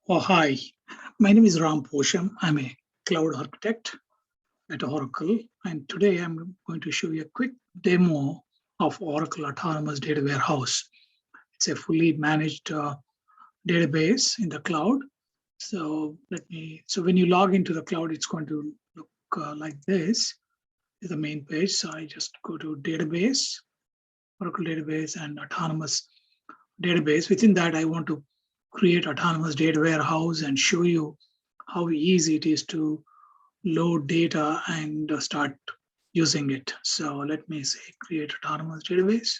Oh, hi. My name is Ram Posham. I'm a cloud architect at Oracle, and today I'm going to show you a quick demo of Oracle Autonomous Data Warehouse. It's a fully managed database in the cloud. So when you log into the cloud, it's going to look like this. Is the main page. So I just go to database, Oracle database, and autonomous database. Within that, I want to create autonomous data warehouse and show you how easy it is to load data and start using it. So let me say create autonomous database.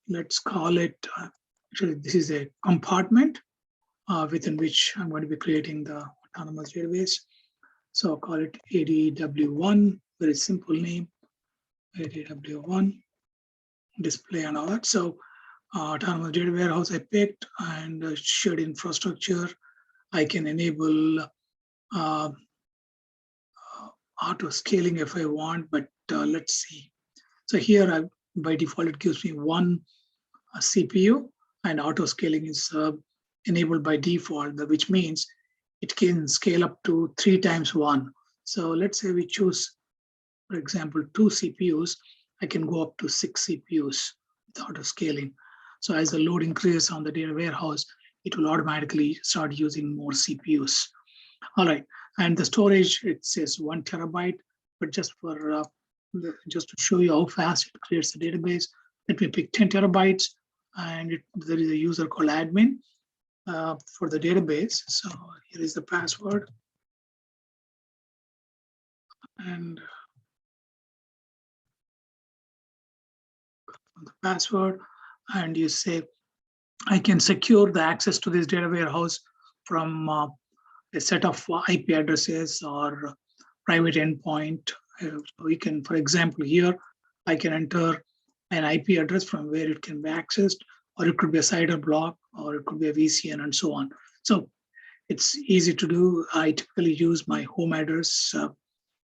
Let's call it, actually this is a compartment within which I'm going to be creating the autonomous database. So I'll call it ADW1, very simple name, ADW1, display and all that. So autonomous data warehouse I picked, and shared infrastructure. I can enable auto scaling if I want, but let's see. So here, by default, it gives me one CPU, and auto scaling is enabled by default, which means it can scale up to 3 times 1. So let's say we choose, for example, 2 CPUs, I can go up to 6 CPUs with auto scaling. So as the load increases on the data warehouse, it will automatically start using more CPUs. All right, and the storage, it says 1 terabyte, but just to show you how fast it creates the database, let me pick 10 terabytes, and there is a user called admin for the database. So here is the password, and the password, and you say, I can secure the access to this data warehouse from a set of IP addresses or private endpoint. So we can, for example, here, I can enter an IP address from where it can be accessed, or it could be a CIDR block, or it could be a VCN, and so on. So it's easy to do. I typically use my home address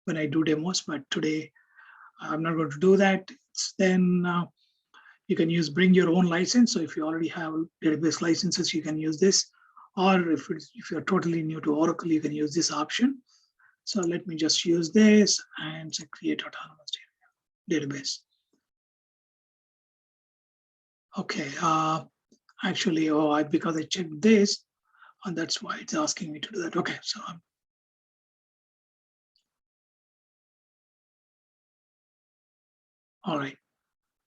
when I do demos, but today I'm not going to do that. Then you can use bring your own license. So if you already have database licenses, you can use this. Or if you're totally new to Oracle, you can use this option. So let me just use this and say create autonomous database. Okay, actually, because I checked this, and that's why it's asking me to do that. Okay, so all right.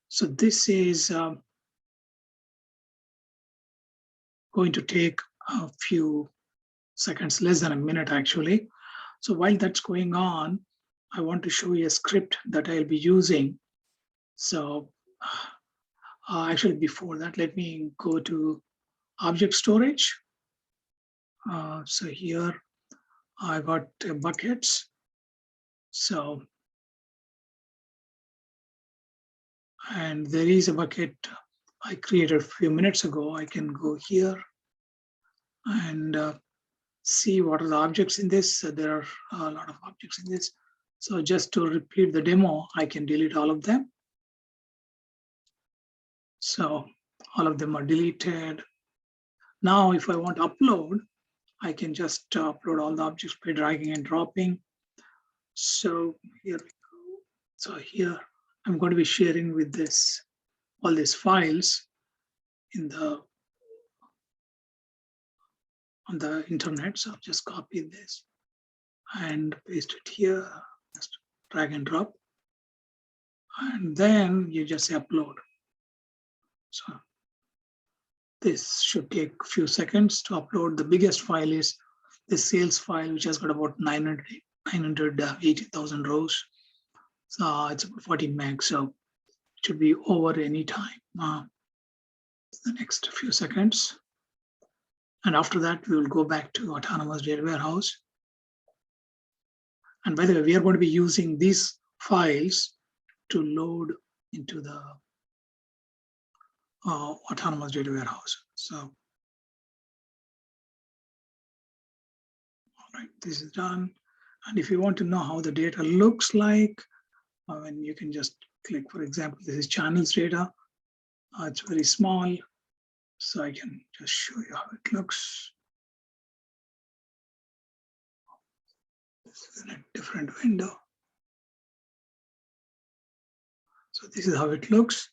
So this is going to take a few seconds, less than a minute actually. So while that's going on, I want to show you a script that I'll be using. So actually before that, let me go to object storage. So here I got buckets. So, and there is a bucket I created a few minutes ago. I can go here and see what are the objects in this. So there are a lot of objects in this. So just to repeat the demo, I can delete all of them. So all of them are deleted. Now, if I want to upload, I can just upload all the objects by dragging and dropping. So here we go. So here I'm going to be sharing with this all these files in on the internet. So just copy this and paste it here. Just drag and drop, and then you just say upload. So this should take a few seconds to upload. The biggest file is the sales file, which has got about 980,000 rows. So it's about 40 meg, so it should be over any time. The next few seconds. And after that, we will go back to autonomous data warehouse. And by the way, we are going to be using these files to load into the autonomous data warehouse. So, all right, this is done. And if you want to know how the data looks like, you can just click, for example, this is channels data. It's very small. So I can just show you how it looks. This is in a different window. So this is how it looks.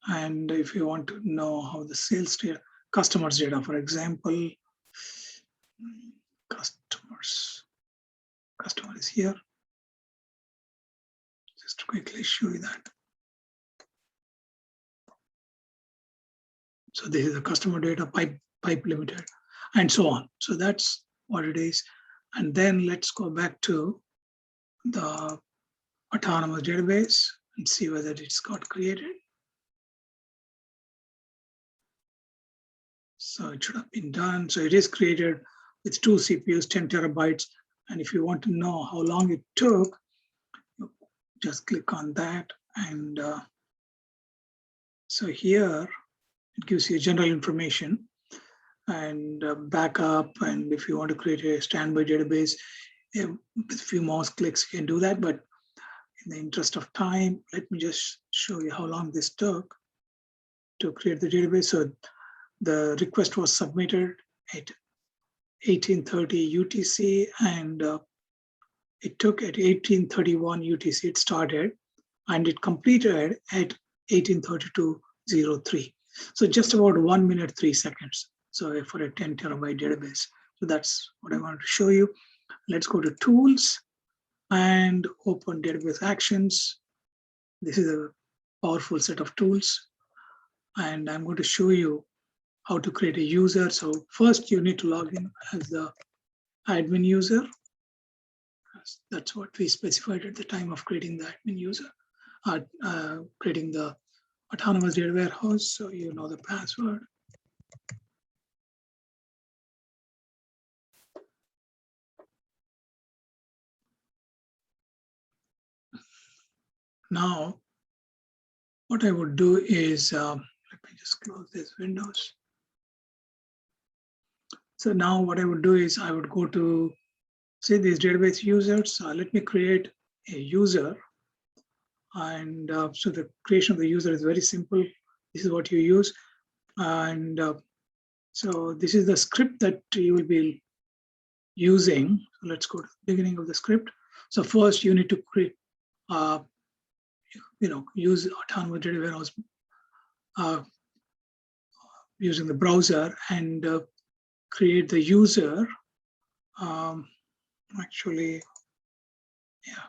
And if you want to know how the sales data, customers data, for example, customer is here. Just to quickly show you that. So this is the customer data, pipe limited, and so on. So that's what it is. And then let's go back to the autonomous database and see whether it's got created. So it should have been done. So it is created with 2 CPUs, 10 terabytes. And if you want to know how long it took, just click on that. And so here it gives you general information and backup. And if you want to create a standby database, with a few mouse clicks, you can do that. But in the interest of time, let me just show you how long this took to create the database. So the request was submitted at 1830 UTC, and it took at 1831 UTC, it started, and it completed at 1832:03. So just about 1 minute, 3 seconds. So for a 10 terabyte database. So that's what I wanted to show you. Let's go to tools and open database actions. This is a powerful set of tools. And I'm going to show you how to create a user. So first you need to log in as the admin user. That's what we specified at the time of creating the admin user, creating the autonomous data warehouse. So you know the password. Now, what I would do is, let me just close these windows. So now what I would do is I would go to, say, these database users. Let me create a user. And so the creation of the user is very simple. This is what you use. And so this is the script that you will be using. So let's go to the beginning of the script. So first you need to create, use autonomous data warehouse using the browser and create the user. Actually, yeah,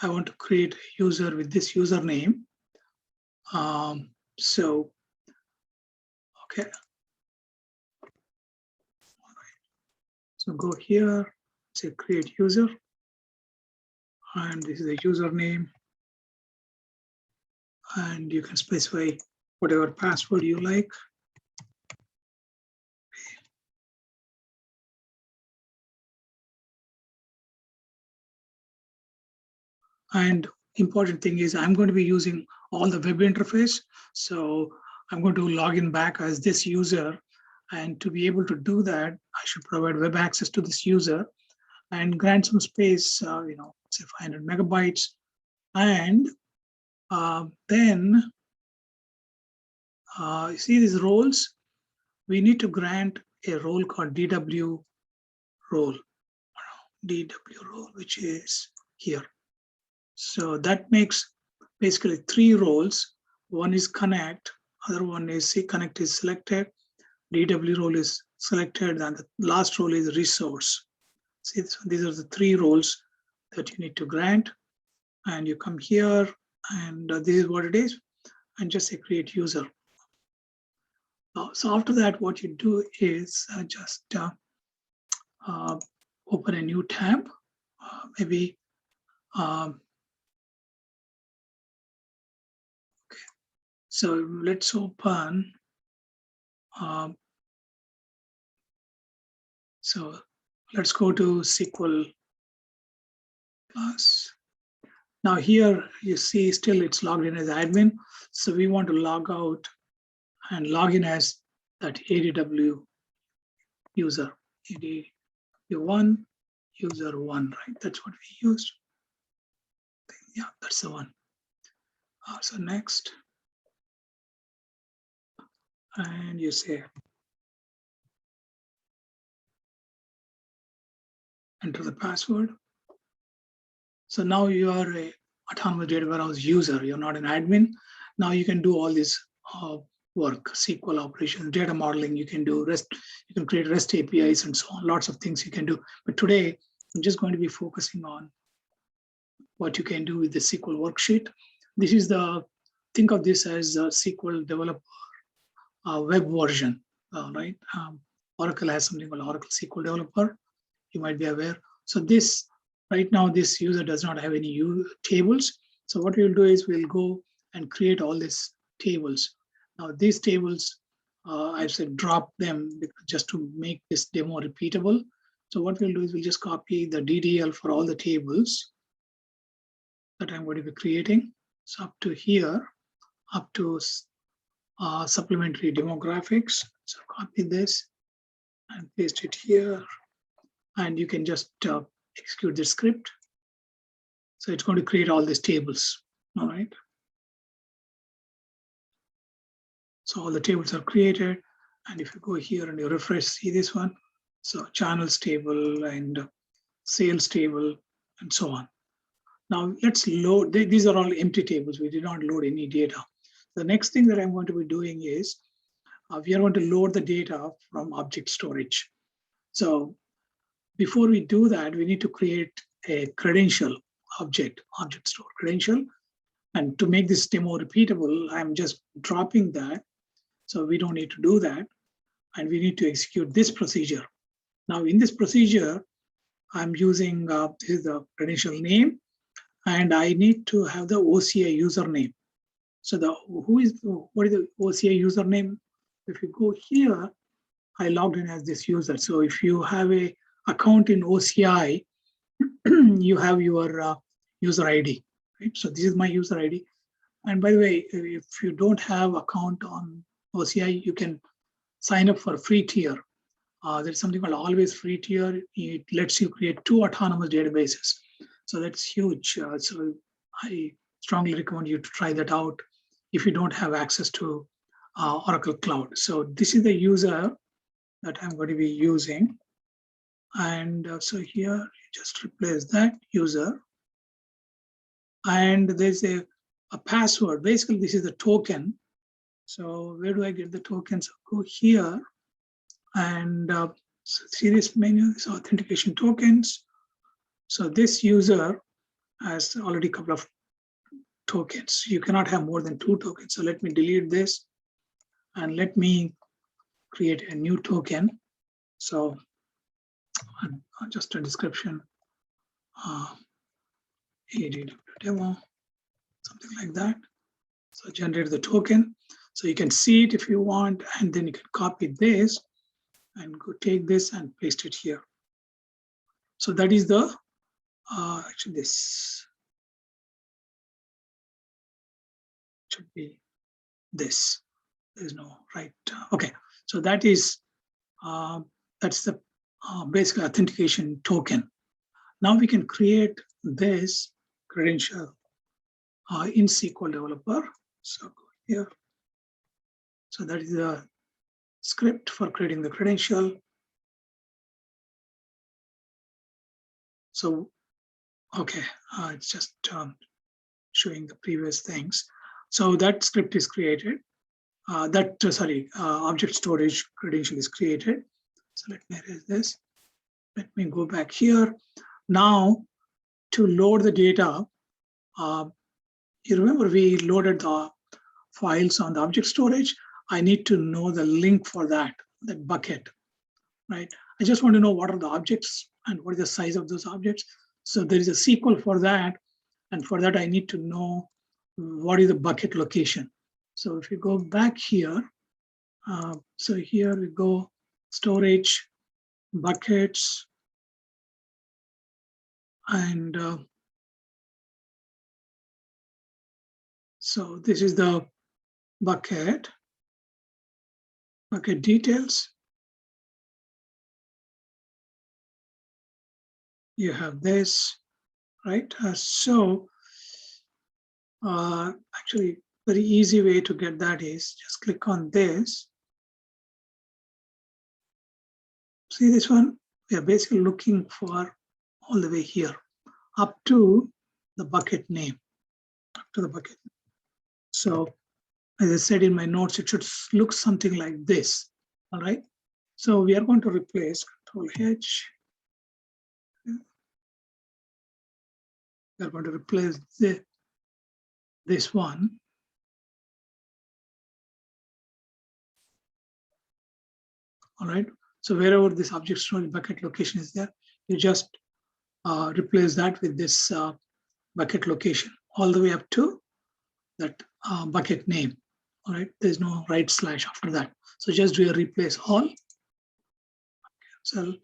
I want to create a user with this username. So, okay. All right. So go here, say create user, and this is the username. And you can specify whatever password you like. And important thing is I'm going to be using all the web interface. So I'm going to log in back as this user. And to be able to do that, I should provide web access to this user and grant some space, say 500 megabytes. And then you see these roles, we need to grant a role called DW role, which is here. So that makes basically 3 roles. One is connect, other one is connect is selected, DW role is selected, and the last role is resource. See, so these are the 3 roles that you need to grant. And you come here, and this is what it is, and just say create user. So after that, what you do is just open a new tab, maybe. Okay. So let's open. So let's go to SQL Plus. Now here you see still it's logged in as admin. So we want to log out and log in as that ADW user, ADW1 user 1, right? That's what we used. Yeah, that's the one. So next. and you say enter the password. So now you are a autonomous data warehouse user. You're not an admin. Now you can do all this work, SQL operations, data modeling. You can do REST. You can create REST APIs and so on. Lots of things you can do. But today, I'm just going to be focusing on what you can do with the SQL worksheet. This is the, think of this as a SQL developer web version, right? Oracle has something called Oracle SQL Developer. You might be aware. So this, right now, this user does not have any tables. So what we'll do is we'll go and create all these tables. Now these tables, I've said drop them just to make this demo repeatable. So what we'll do is we'll just copy the DDL for all the tables that I'm going to be creating. So up to here, up to supplementary demographics. So copy this and paste it here. And you can just execute the script. So it's going to create all these tables, all right? So all the tables are created. And if you go here and you refresh, see this one. So channels table and sales table and so on. Now let's load, these are all empty tables. We did not load any data. The next thing that I'm going to be doing is we are going to load the data from object storage. So before we do that, we need to create a credential object store credential. And to make this demo repeatable, I'm just dropping that. So we don't need to do that. And we need to execute this procedure. Now in this procedure, I'm using this is the credential name, and I need to have the OCI username. So what is the OCI username? If you go here, I logged in as this user. So if you have a account in OCI, you have your user ID, right? So this is my user ID. And by the way, if you don't have account on OCI, you can sign up for a free tier. There's something called always free tier. It lets you create 2 autonomous databases. So that's huge. So I strongly recommend you to try that out if you don't have access to Oracle Cloud. So this is the user that I'm going to be using. And so here, you just replace that user. And there's a password. Basically, this is the token. So where do I get the tokens? So go here and see this menu, is authentication tokens. So this user has already a couple of tokens. You cannot have more than 2 tokens. So let me delete this and let me create a new token. So just a description, ADW demo, something like that. So generate the token. So you can see it if you want, and then you can copy this and go take this and paste it here. So that is the, actually this should be this. There's no right, okay. So that is, that's the basic authentication token. Now we can create this credential in SQL Developer. So go here. So that is the script for creating the credential. So, okay, it's just showing the previous things. So that script is created. Object storage credential is created. So let me erase this. Let me go back here. Now, to load the data, you remember we loaded the files on the object storage. I need to know the link for that bucket, right? I just want to know what are the objects and what is the size of those objects. So there is a SQL for that. And for that, I need to know what is the bucket location. So if you go back here, so here we go, storage, buckets, and so this is the bucket details. You have this, right? Actually, very easy way to get that is just click on this See this one? We are basically looking for all the way here up to the bucket name, up to the bucket. So as I said in my notes, it should look something like this. All right. So we are going to replace Control H. We are going to replace this one. All right. So wherever this object storage bucket location is there, you just replace that with this bucket location all the way up to that bucket name. All right. There's no right slash after that. So just do a replace all. So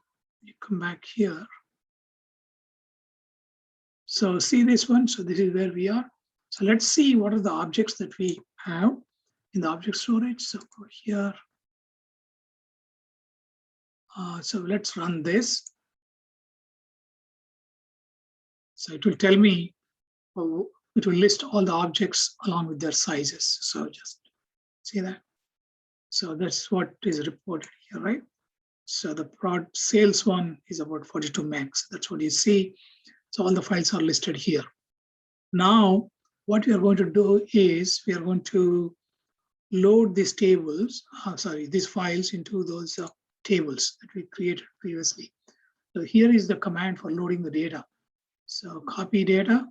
you come back here. So see this one. So this is where we are. So let's see what are the objects that we have in the object storage. So go here. So let's run this. So it will tell me, it will list all the objects along with their sizes. So just see that. So that's what is reported here, right? So the prod sales one is about 42 megs. That's what you see. So all the files are listed here. Now, what we are going to do is we are going to load these tables, these files into those tables that we created previously. So here is the command for loading the data. So copy data,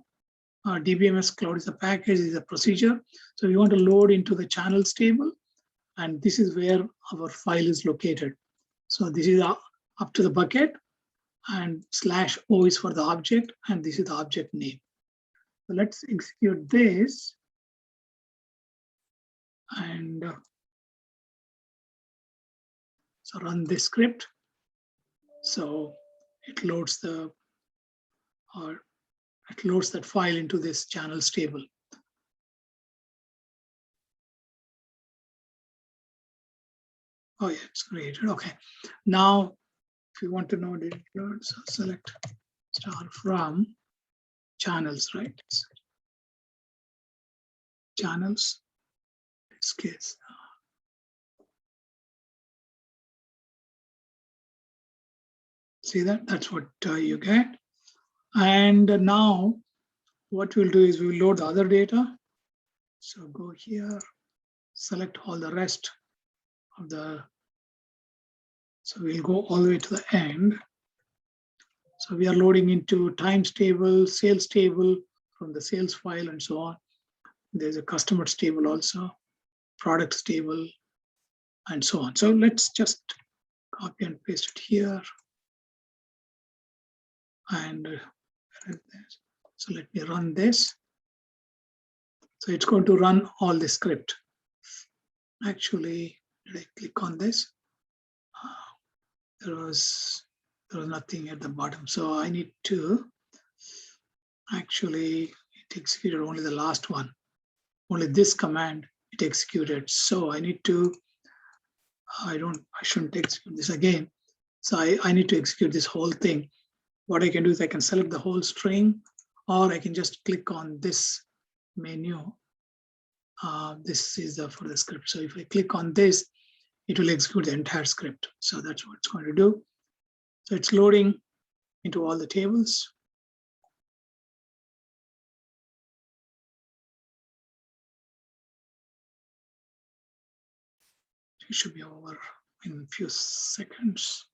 DBMS cloud is a package, is a procedure. So we want to load into the channels table, and this is where our file is located. So this is up to the bucket, and /o is for the object, and this is the object name. So let's execute this. And so run this script. So it loads that file into this channels table. Oh yeah, it's created. Okay. Now, if you want to know data load, so select star from channels, right? Channels. This case. See that? That's what you get. And now what we'll do is we'll load the other data. So go here, select all the rest of the, so we'll go all the way to the end. So we are loading into times table, sales table from the sales file and so on. There's a customers table also, products table, and so on. So let's just copy and paste it here. And so let me run this. So it's going to run all the script. Actually, did I click on this? There was nothing at the bottom. So I need to, actually, it executed only the last one. Only this command it executed. So I need to, I shouldn't execute this again. So I need to execute this whole thing. What I can do is I can select the whole string, or I can just click on this menu. This is for the script. So if I click on this, it will execute the entire script. So that's what it's going to do. So it's loading into all the tables. It should be over in a few seconds.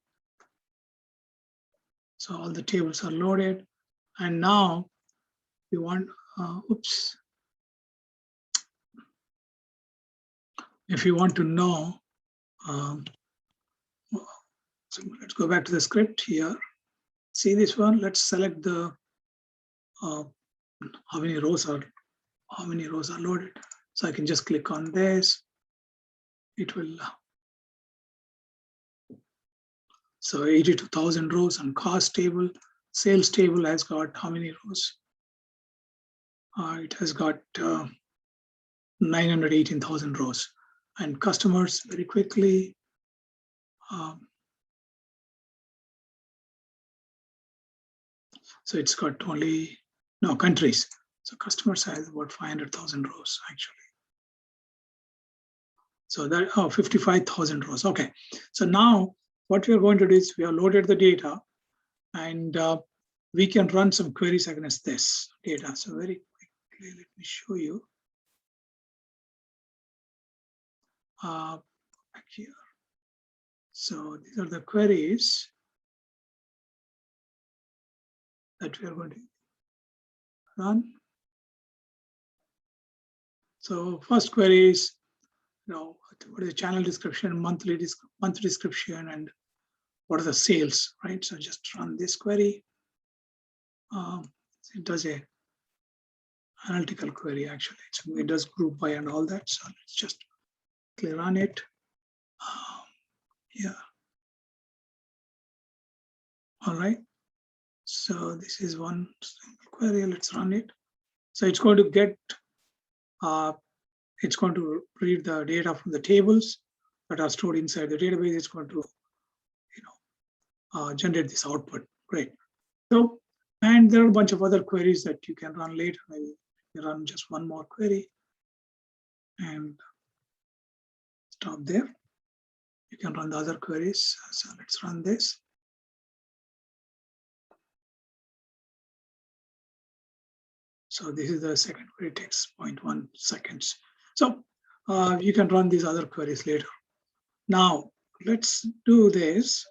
So all the tables are loaded. And now we want, oops. If you want to know, so let's go back to the script here. See this one, let's select the, how many rows are loaded. So I can just click on this. It will, so 82,000 rows on cost table. Sales table has got how many rows? It has got 918,000 rows. And customers, very quickly, so it's got only, no, countries. So customers has about 500,000 rows actually. So that, 55,000 rows. Okay. So now what we are going to do is we have loaded the data, and we can run some queries against this data. So very quickly, let me show you. Back here. So these are the queries that we are going to run. So first query is, what is the channel description, monthly description, and what are the sales, right? So just run this query. It does a analytical query actually. It does group by and all that. So let's just quickly run it. Yeah. All right. So this is one query. Let's run it. So it's going to get, it's going to read the data from the tables that are stored inside the database. It's going to, generate this output. Great. So, and there are a bunch of other queries that you can run later. Maybe you run just one more query and stop there. You can run the other queries. So let's run this. So this is the second query, takes 0.1 seconds. So you can run these other queries later. Now let's do this.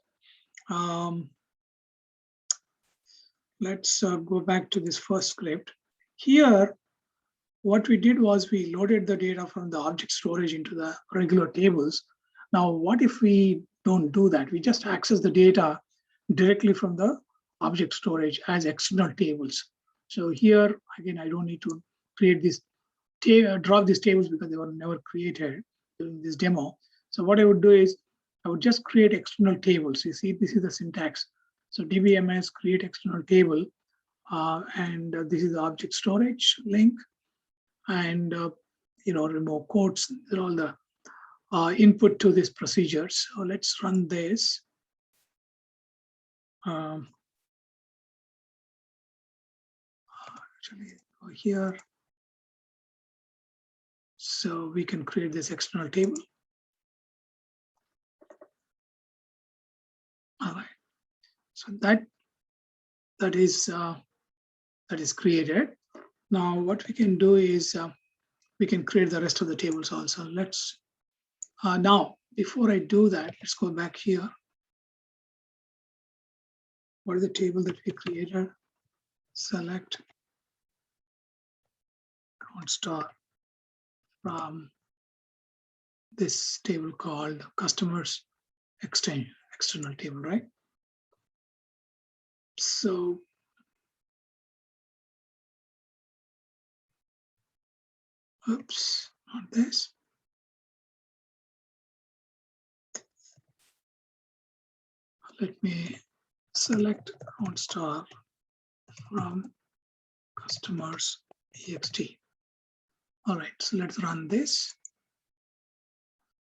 Let's go back to this first script. Here, what we did was we loaded the data from the object storage into the regular tables. Now, what if we don't do that? We just access the data directly from the object storage as external tables. So here, again, I don't need to create this, drop these tables because they were never created during this demo. So what I would do is I would just create external tables. You see, this is the syntax. So dbms create external table, and this is the object storage link, and remove quotes. These are all the input to this procedure. So let's run this. Actually, go here. So we can create this external table. All right. So that is created. Now what we can do is we can create the rest of the tables also. Let's now before I do that, let's go back here. What is the table that we created? Select star from this table called customers external table, right? So oops, not this. Let me select star from customers ext. All right, so let's run this.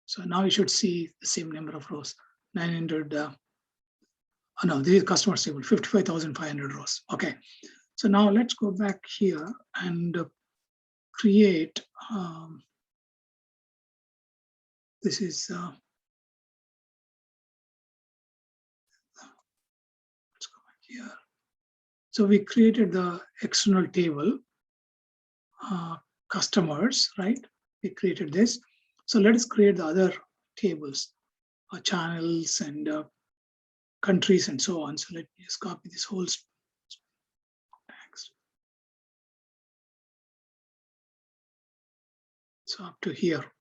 So now you should see the same number of rows, 900. No, this is customer table, 55,500 rows. Okay, so now let's go back here and create. This is let's go back here. So we created the external table, customers, right? We created this. So let us create the other tables, channels and countries and so on. So let me just copy this whole text. So up to here.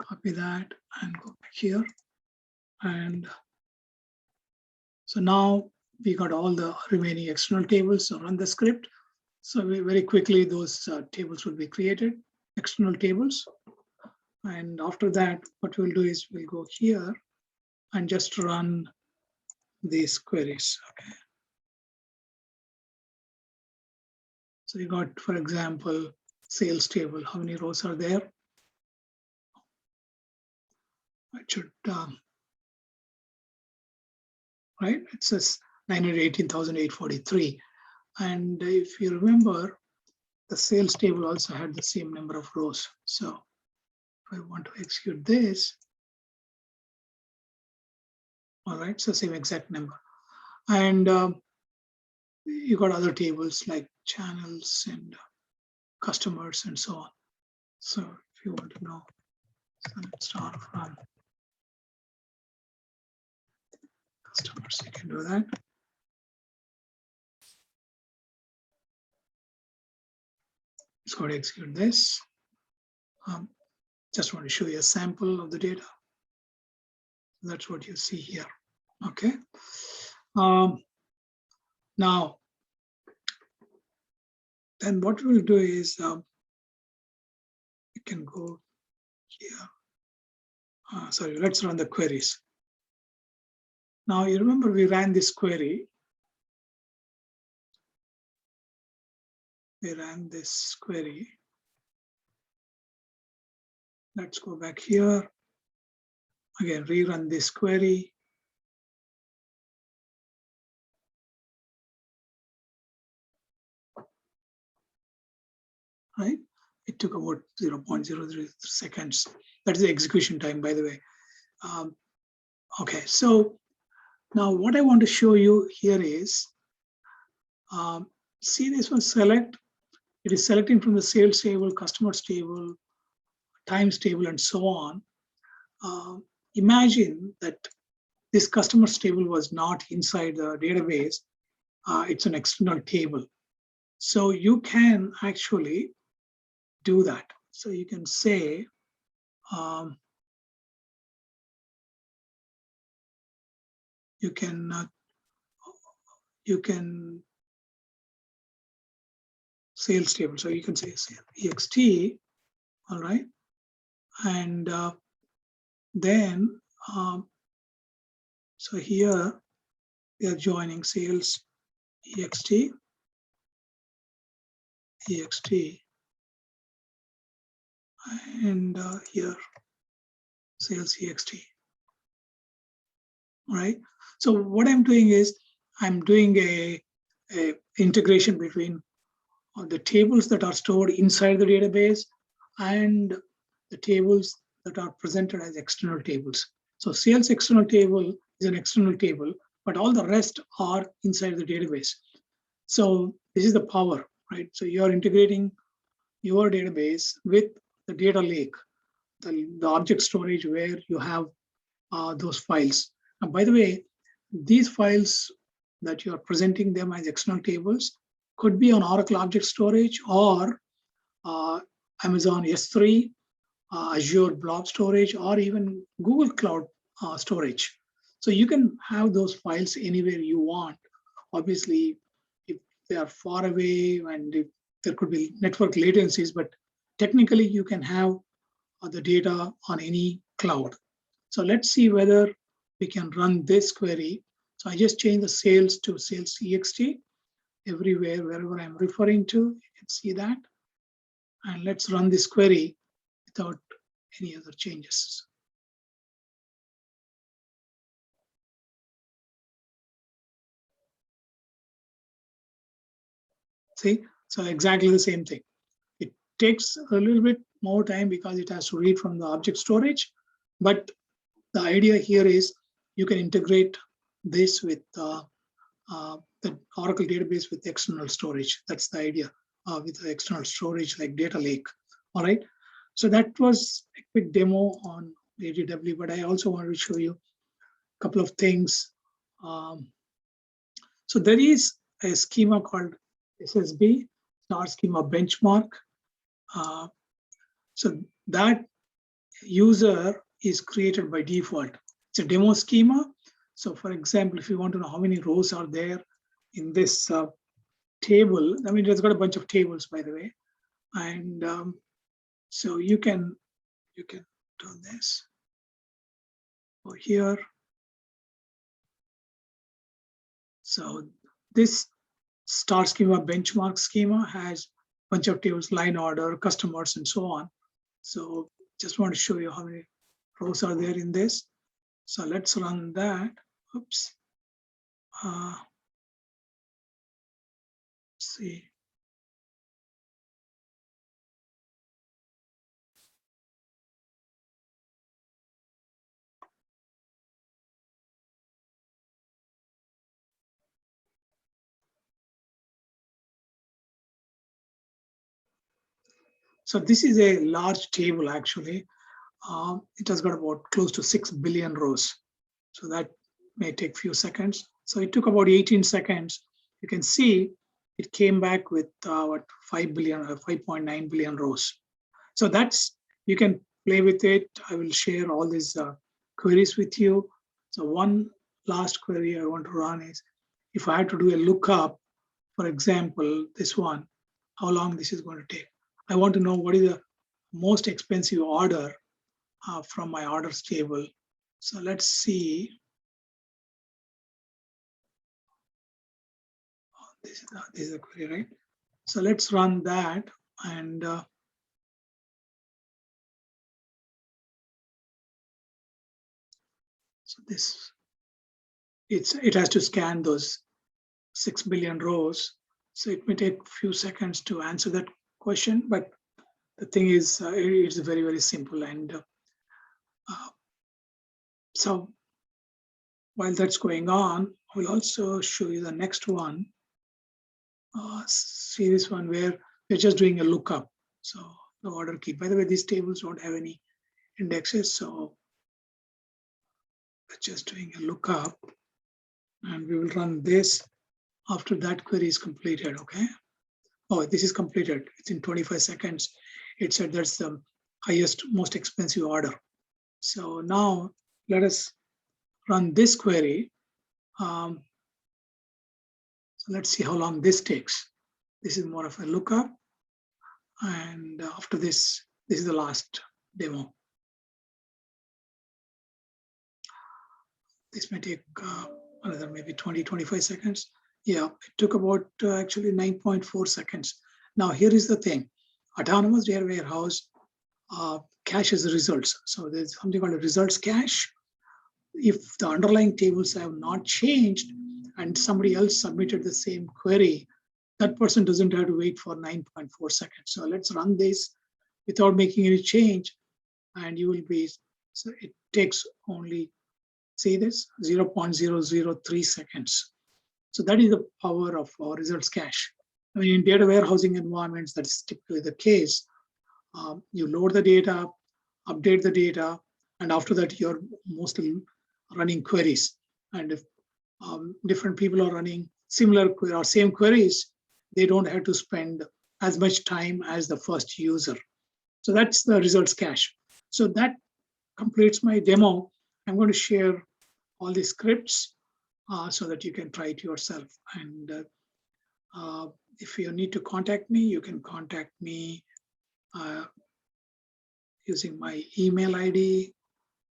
Copy that and go back here. And so now we got all the remaining external tables. So run the script. So very quickly, those tables will be created, external tables. And after that, what we'll do is we'll go here and just run these queries. Okay. So you got, for example, sales table. How many rows are there? I should, right? It says 918,843. And if you remember, the sales table also had the same number of rows. So if I want to execute this, All right, so same exact number. And you got other tables like channels and customers and so on. So if you want to know, so let's start from customers, you can do that. Let's go to execute this. Just want to show you a sample of the data. That's what you see here. Okay. Now, then what we'll do is you can go here. Sorry, let's run the queries. Now, you remember we ran this query. We ran this query. Let's go back here. Again, rerun this query. Right? It took about 0.03 seconds. That's the execution time, by the way. Okay, so now what I want to show you here is, see this one select. It is selecting from the sales table, customers table, times table, and so on. Imagine that this customers table was not inside the database. It's an external table. So you can actually do that. So you can say, you can sales table. So you can say ext, all right, and then so here we are joining sales ext, and here sales ext. Right. So what I'm doing is I'm doing a integration between the tables that are stored inside the database and the tables that are presented as external tables. So sales external table is an external table, but all the rest are inside the database. So this is the power, right? So you're integrating your database with the data lake, the object storage where you have those files. And by the way, these files that you are presenting them as external tables could be on Oracle Object Storage or Amazon S3, Azure Blob Storage, or even Google Cloud Storage. So you can have those files anywhere you want. Obviously, if they are far away and if there could be network latencies, but technically you can have the data on any cloud. So let's see whether we can run this query. So I just change the sales to sales ext everywhere, wherever I'm referring to, you can see that. And let's run this query without any other changes. See, so exactly the same thing. It takes a little bit more time because it has to read from the object storage, but the idea here is you can integrate this with the Oracle database with external storage. That's the idea, with the external storage like data lake. All right. So that was a quick demo on ADW, but I also wanted to show you a couple of things. So there is a schema called SSB, Star Schema Benchmark. So that user is created by default. It's a demo schema. So for example, if you want to know how many rows are there in this table, I mean, it's got a bunch of tables, by the way. And so you can do this over here. So this star schema benchmark schema has a bunch of tables, line order, customers, and so on. So just want to show you how many rows are there in this. So let's run that. Oops. Let's see. So this is a large table actually. It has got about close to 6 billion rows. So that may take few seconds. So it took about 18 seconds. You can see it came back with what 5 billion or 5.9 billion rows. So that's, you can play with it. I will share all these queries with you. So one last query I want to run is, if I had to do a lookup, for example, this one, how long this is going to take. I want to know what is the most expensive order from my orders table. So let's see. This is the query, right? So let's run that, and so this, it has to scan those 6 billion rows. So it may take a few seconds to answer that question, but the thing is, it's very, very simple. And so while that's going on, I will also show you the next one. See this one where we're just doing a lookup. So the order key. By the way, these tables don't have any indexes, so we're just doing a lookup, and we will run this after that query is completed. Okay. Oh, this is completed. It's in 25 seconds. It said that's the highest, most expensive order. So now let us run this query. So let's see how long this takes. This is more of a lookup. And after this, this is the last demo. This may take another maybe 20, 25 seconds. Yeah, it took about actually 9.4 seconds. Now, here is the thing. Autonomous data warehouse caches the results. So there's something called a results cache. If the underlying tables have not changed and somebody else submitted the same query, that person doesn't have to wait for 9.4 seconds. So let's run this without making any change, and you will be, so it takes only, see this, 0.003 seconds. So that is the power of our results cache. I mean, in data warehousing environments, that's typically the case. You load the data, update the data, and after that, you're mostly running queries. And if different people are running similar or same queries, they don't have to spend as much time as the first user. So that's the results cache. So that completes my demo. I'm going to share all the scripts so that you can try it yourself. And if you need to contact me, you can contact me using my email ID. I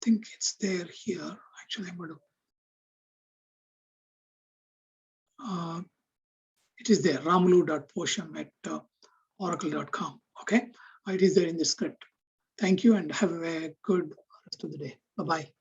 think it's there here. Actually, I'm going to, it is there, ramulu.posham@oracle.com. Okay, it is there in the script. Thank you and have a good rest of the day. Bye-bye.